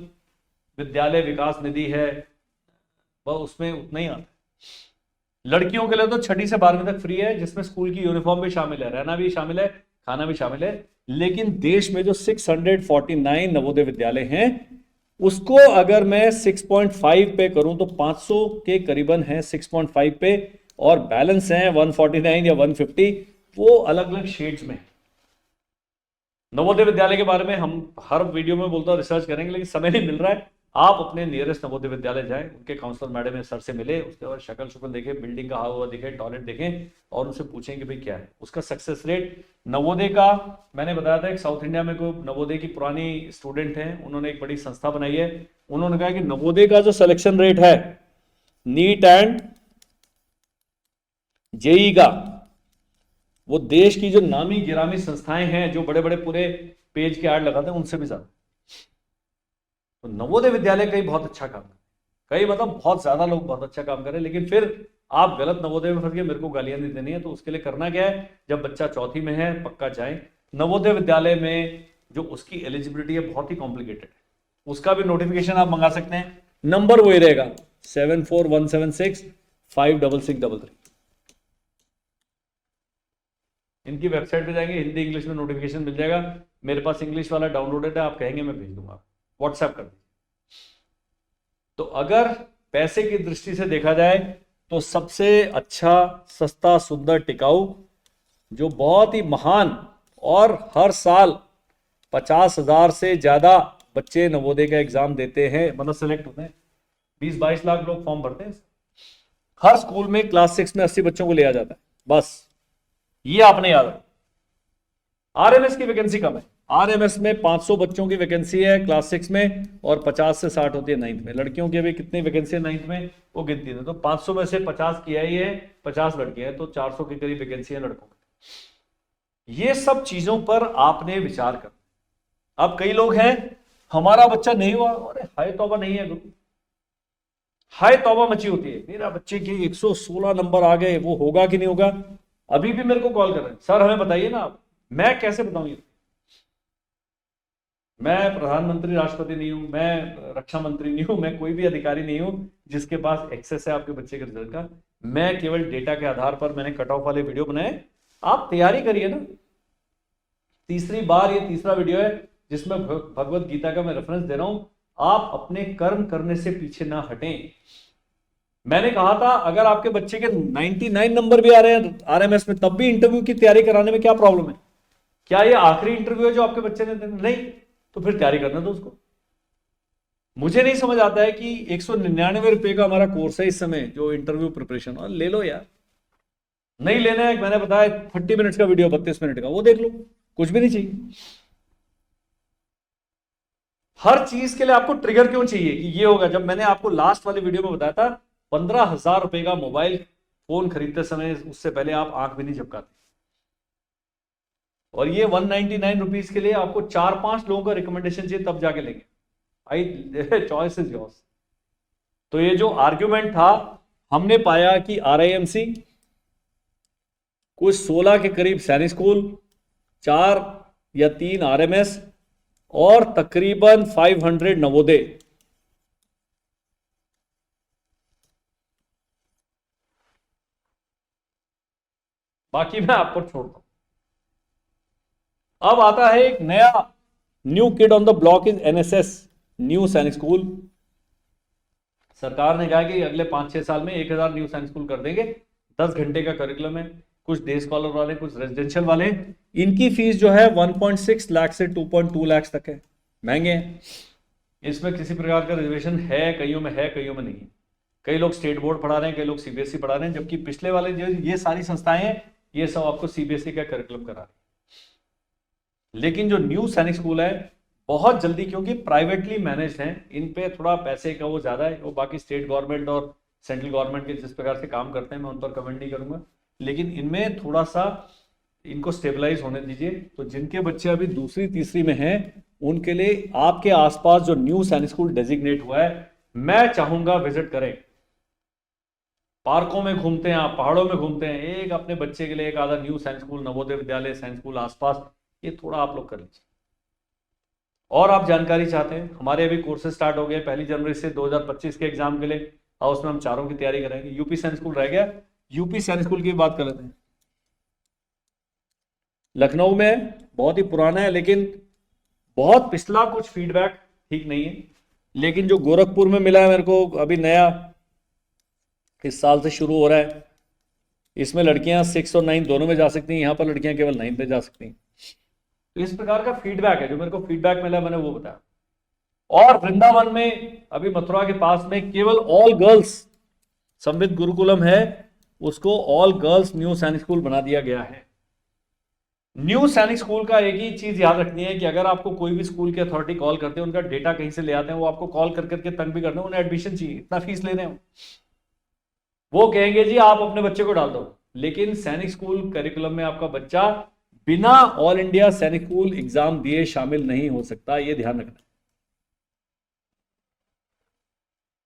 विद्यालय विकास निधि है, वह उसमें उतना ही आता है। लड़कियों के लिए तो 6ठी से 12वीं तक फ्री है, जिसमें स्कूल की यूनिफॉर्म भी शामिल है, रहना भी शामिल है, खाना भी शामिल है। लेकिन देश में जो 649 नवोदय विद्यालय हैं, उसको अगर मैं 6.5 पे करूं तो 500 के करीबन है 6.5 पे, और बैलेंस है 149 या 150, वो अलग अलग शेड्स में। नवोदय विद्यालय के बारे में हम हर वीडियो में बोलता हूं रिसर्च करेंगे, लेकिन समय नहीं मिल रहा है। आप अपने नियरेस्ट नवोदय विद्यालय जाएं, उनके काउंसलर मैडम सर से मिले, उसके बाद शक्ल शुक्ल देखें, बिल्डिंग का हाल देखें, टॉयलेट देखें, और उनसे पूछें कि भाई क्या है उसका सक्सेस रेट। नवोदय का मैंने बताया था, एक साउथ इंडिया में कोई नवोदय की पुरानी स्टूडेंट है, उन्होंने एक बड़ी संस्था बनाई है, उन्होंने कहा कि नवोदय का जो सिलेक्शन रेट है नीट एंड जेई का, वो देश की जो नामी गिरामी संस्थाएं हैं जो बड़े बड़े पूरे पेज के ऐड लगाते हैं उनसे भी ज्यादा। तो नवोदय विद्यालय कई बहुत अच्छा काम है, कई मतलब बहुत ज्यादा लोग बहुत अच्छा काम कर रहे हैं, लेकिन फिर आप गलत नवोदय में फंस गए, मेरे को गालियां नहीं देनी है। तो उसके लिए करना क्या है, जब बच्चा 4ठी में है पक्का जाए नवोदय विद्यालय में, जो उसकी एलिजिबिलिटी है बहुत ही कॉम्प्लिकेटेड है, उसका भी नोटिफिकेशन आप मंगा सकते हैं। नंबर वही रहेगा 7417656633। इनकी वेबसाइट पे जाएंगे, हिंदी इंग्लिश में नोटिफिकेशन मिल जाएगा। मेरे पास इंग्लिश वाला डाउनलोडेड है, आप कहेंगे मैं भेज दूंगा, व्हाट्सएप कर दीजिए। तो अगर पैसे की दृष्टि से देखा जाए तो सबसे अच्छा, सस्ता, सुंदर, टिकाऊ, जो बहुत ही महान, और हर साल 50,000 से ज्यादा बच्चे नवोदय का एग्जाम देते हैं, मतलब सेलेक्ट होते हैं, 20-22 लाख लोग फॉर्म भरते हैं। हर स्कूल में क्लास 6 में 80 बच्चों को लिया जाता है, बस ये आपने याद रखना। आरएमएस की वैकेंसी कम है, आरएमएस में 500 बच्चों की वैकेंसी है क्लास 6 में, और 50 से 60 होती है 9th में। लड़कियों की अभी कितनी वैकेंसी है 9th में, वो गिनती है, तो 500 में से 50 किया ही है, 50 लड़कियां हैं, तो 400 के करीब वैकेंसी है लड़कों की। ये सब चीजों पर आपने विचार करना। अब कई लोग हैं, हमारा बच्चा नहीं हुआ, अरे हाय तौबा नहीं है गुरु, हाय तौबा मची होती है, मेरा बच्चे के 116 नंबर आ गए, वो होगा कि नहीं होगा। अभी भी मेरे को कॉल कर रहे हैं, सर हमें बताइए ना आप, मैं कैसे बताऊं ये। मैं प्रधानमंत्री राष्ट्रपति नहीं हूं, मैं रक्षा मंत्री नहीं हूं, मैं कोई भी अधिकारी नहीं हूं जिसके पास एक्सेस है आपके बच्चे के रिजल्ट का। मैं केवल डेटा के आधार पर मैंने कट ऑफ वाले वीडियो बनाए, आप तैयारी करिए ना। तीसरी बार ये तीसरा वीडियो है जिसमें भगवत गीता का मैं रेफरेंस दे रहा हूं। आप अपने कर्म करने से पीछे ना हटें। मैंने कहा था अगर आपके बच्चे के 99 नंबर भी आ रहे हैं आरएमएस में, तब भी इंटरव्यू की तैयारी कराने में क्या प्रॉब्लम है? क्या ये आखिरी इंटरव्यू है जो आपके बच्चे ने देना? नहीं, तो फिर तैयारी करना दो उसको। मुझे नहीं समझ आता है कि 199 रुपए का हमारा कोर्स है इस समय जो इंटरव्यू प्रिपरेशन, और ले लो यार। नहीं लेना है, मैंने बताया 30 मिनट्स का वीडियो 32 मिनट का, वो देख लो, कुछ भी नहीं चाहिए। हर चीज के लिए आपको ट्रिगर क्यों चाहिए कि ये होगा? जब मैंने आपको लास्ट वाली वीडियो में बताया था 15,000 रुपए का मोबाइल फोन खरीदते समय, उससे पहले आप आंख भी नहीं झपकाते, और ये 199 रुपीज के लिए आपको 4-5 लोगों का रिकमेंडेशन चाहिए तब जाके लेंगे। आई चॉइस इज योर्स। तो ये जो आर्ग्यूमेंट था, हमने पाया कि RIMC, कुछ 16 के करीब सैनिक स्कूल, 4 या 3 RMS और तकरीबन 500 नवोदय। बाकी मैं आपको छोड़ता हूं। अब आता है एक नया new kid on the block is NSS, new सैनिक स्कूल। सरकार ने कहा कि अगले 5-6 साल में 1000 न्यू सैनिक स्कूल कर देंगे। 10 घंटे का करिकुलम है, कुछ डे स्कॉलर वाले, कुछ रेजिडेंशियल वाले। इनकी फीस जो है 1.6 लाख से 2.2 लाख तक है, महंगे हैं। इसमें किसी प्रकार का रिजर्वेशन है, कईयों में है, कईयों में नहीं है। कई लोग स्टेट बोर्ड पढ़ा रहे हैं, कई लोग CBSE पढ़ा रहे हैं, जबकि पिछले वाले जो ये सारी संस्थाएं हैं, ये सब आपको CBSE का करिकुलम करा रही है। लेकिन जो न्यू सैनिक स्कूल है, बहुत जल्दी, क्योंकि प्राइवेटली मैनेज्ड हैं, इन पे थोड़ा पैसे का वो ज्यादा है। वो बाकी स्टेट गवर्नमेंट और सेंट्रल गवर्नमेंट के जिस प्रकार से काम करते हैं, मैं उन पर कमेंट नहीं करूंगा, लेकिन इनमें थोड़ा सा इनको स्टेबलाइज होने दीजिए। तो जिनके बच्चे अभी दूसरी तीसरी में हैं, उनके लिए आपके आसपास जो न्यू सैनिक स्कूल डेजिग्नेट हुआ है, मैं चाहूंगा विजिट करें। पार्कों में घूमते हैं आप, पहाड़ों में घूमते हैं, एक अपने बच्चे के लिए एक आधा न्यू सैनिक स्कूल, नवोदय विद्यालय, सैनिक स्कूल आसपास, ये थोड़ा आप लोग कर लीजिए। और आप जानकारी चाहते हैं, हमारे अभी कोर्सेज स्टार्ट हो गए 1 जनवरी से 2025 के एग्जाम के लिए। और उसमें हम चारों की तैयारी करेंगे। यूपी सैनिक स्कूल रह गया, यूपी सैनिक स्कूल की बात कर लेते हैं। लखनऊ में बहुत ही पुराना है, लेकिन बहुत पिछला, कुछ फीडबैक ठीक नहीं है। लेकिन जो गोरखपुर में मिला है मेरे को, अभी नया इस साल से शुरू हो रहा है, इसमें लड़कियां 6 और 9 दोनों में जा सकती हैं, यहाँ पर लड़कियां केवल 9 पे जा सकती हैं। तो इस प्रकार का फीडबैक है, जो मेरे को फीडबैक मिला मैंने वो बताया। और वृंदावन में, अभी मथुरा के पास में, केवल ऑल गर्ल्स संवित गुरुकुलम है, उसको ऑल गर्ल्स न्यू सैनिक स्कूल बना दिया गया है। न्यू सैनिक स्कूल का एक ही चीज याद रखनी है कि अगर आपको कोई भी स्कूल की अथॉरिटी कॉल करते हैं, उनका डेटा कहीं से ले आते हैं, वो आपको कॉल कर करके तंग भी करते हैं, उन्हें एडमिशन चाहिए, इतना फीस ले रहे हो, वो कहेंगे जी आप अपने बच्चे को डाल दो। लेकिन सैनिक स्कूल करिकुलम में आपका बच्चा बिना ऑल इंडिया सैनिक स्कूल एग्जाम दिए शामिल नहीं हो सकता, ये ध्यान रखना।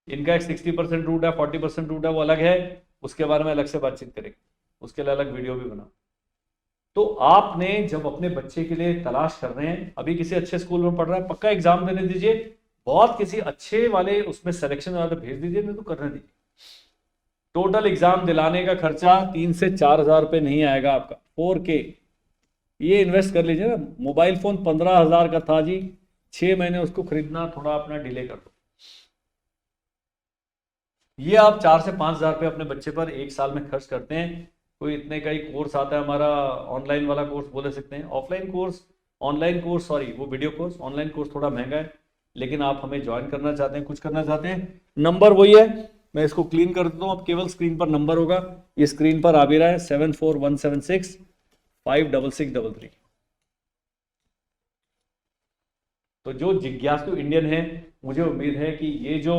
इनका एक 60% रूट है, 40% रूट है, वो अलग है, उसके बारे में अलग से बातचीत करेंगे, उसके लिए अलग वीडियो भी बना। तो आपने जब अपने बच्चे के लिए तलाश कर रहे हैं, अभी किसी अच्छे स्कूल में पढ़ रहा है, पक्का एग्जाम देने दीजिए, बहुत किसी अच्छे वाले उसमें सिलेक्शन वाले भेज दीजिए, नहीं तो करने दीजिए। टोटल एग्जाम दिलाने का खर्चा 3 से 4 हजार रुपये नहीं आएगा आपका, 4K ये इन्वेस्ट कर लीजिए ना। मोबाइल फोन 15,000 का था जी, 6 महीने उसको खरीदना, थोड़ा अपना डिले कर दो। ये आप 4 से 5 हजार रुपये अपने बच्चे पर एक साल में खर्च करते हैं। कोई इतने का ही कोर्स आता है हमारा, ऑनलाइन वाला कोर्स बोले सकते हैं, offline course, online course, sorry वो वीडियो कोर्स, ऑनलाइन कोर्स थोड़ा महंगा है। लेकिन आप हमें ज्वाइन करना चाहते हैं, कुछ करना चाहते हैं, नंबर वही है, मैं इसको क्लीन कर देता हूँ। अब केवल स्क्रीन पर नंबर होगा, ये स्क्रीन पर आ भी रहा है, 7417656633। तो जो जिज्ञासु इंडियन है, मुझे उम्मीद है कि ये जो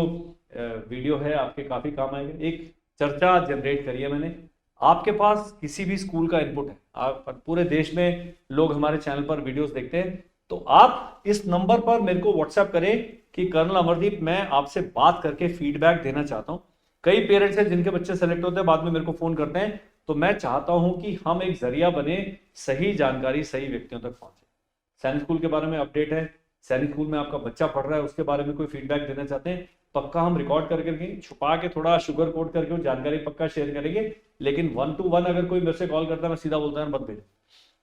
वीडियो है आपके काफी काम आएगा। एक चर्चा जनरेट करी है मैंने, आपके पास किसी भी स्कूल का इनपुट है, आप पूरे देश में लोग हमारे चैनल पर वीडियोस देखते हैं, तो आप इस नंबर पर मेरे को व्हाट्सएप करें कि कर्नल अमरदीप मैं आपसे बात करके फीडबैक देना चाहता हूं। कई पेरेंट्स हैं जिनके बच्चे सेलेक्ट होते हैं, बाद में मेरे को फोन करते हैं, तो मैं चाहता हूं कि हम एक जरिया बने, सही जानकारी सही व्यक्तियों तक पहुंचे। सैनिक स्कूल के बारे में अपडेट है, सैनिक स्कूल में आपका बच्चा पढ़ रहा है, उसके बारे में कोई फीडबैक देना चाहते हैं, पक्का हम रिकॉर्ड करके, छुपा के, थोड़ा शुगर कोट करके वो जानकारी पक्का शेयर करेंगे। लेकिन 1 to 1 अगर कोई मेरे से कॉल करता है, मैं सीधा बोलता है मत भेजो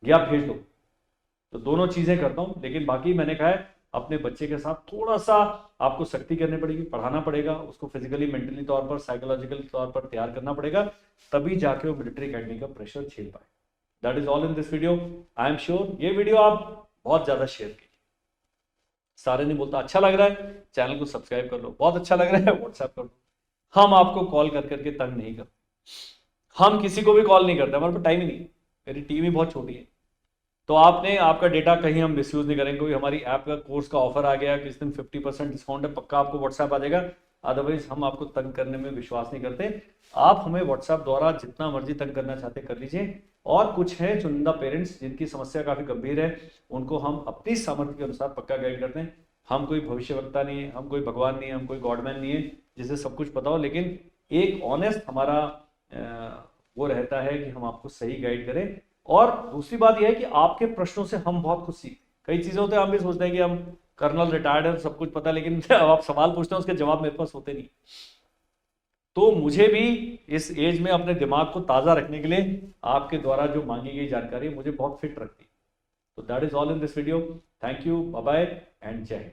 या भेज दो, तो दोनों चीजें करता हूं। लेकिन बाकी मैंने कहा है, अपने बच्चे के साथ थोड़ा सा आपको सख्ती करनी पड़ेगी, पढ़ाना पड़ेगा उसको, फिजिकली, मेंटली तौर पर, साइकोलॉजिकल तौर पर तैयार करना पड़ेगा, तभी जाके वो मिलिट्री अकेडमी का प्रेशर झेल पाए। That is all in this video. I am sure ये वीडियो आप बहुत ज्यादा शेयर कीजिए, सारे नहीं बोलता, अच्छा लग रहा है चैनल को सब्सक्राइब कर लो, बहुत अच्छा लग रहा है व्हाट्सएप कर लो। हम आपको कॉल कर करके तंग नहीं करते, हम किसी को भी कॉल नहीं करते, हमारे पास टाइम ही नहीं, मेरी टीम ही बहुत छोटी है। तो आपका डेटा कहीं हम मिसयूज नहीं करेंगे। कोई हमारी ऐप का कोर्स का ऑफर आ गया, किस दिन 50% डिस्काउंट है, पक्का आपको व्हाट्सएप आ जाएगा, अदरवाइज हम आपको तंग करने में विश्वास नहीं करते। आप हमें व्हाट्सएप द्वारा जितना मर्जी तंग करना चाहते कर लीजिए। और कुछ है चुनिंदा पेरेंट्स जिनकी समस्या काफी गंभीर है, उनको हम अपनी सामर्थ्य के अनुसार पक्का गाइड करते हैं। हम कोई भविष्यवक्ता नहीं है, हम कोई भगवान नहीं है, हम कोई गॉडमैन नहीं है जिसे सब कुछ पता हो, लेकिन एक ऑनेस्ट हमारा वो रहता है कि हम आपको सही गाइड करें। और दूसरी बात यह है कि आपके प्रश्नों से हम बहुत कुछ सीखते हैं। कई चीजें होते हैं, हम भी सोचते हैं कि हम कर्नल रिटायर्ड है, सब कुछ पता है, लेकिन अब आप सवाल पूछते हैं उसके जवाब मेरे पास होते नहीं। तो मुझे भी इस एज में अपने दिमाग को ताज़ा रखने के लिए आपके द्वारा जो मांगी गई जानकारी मुझे बहुत फिट रखती है। तो that is all in this video. Thank you, bye bye and जय हिंद।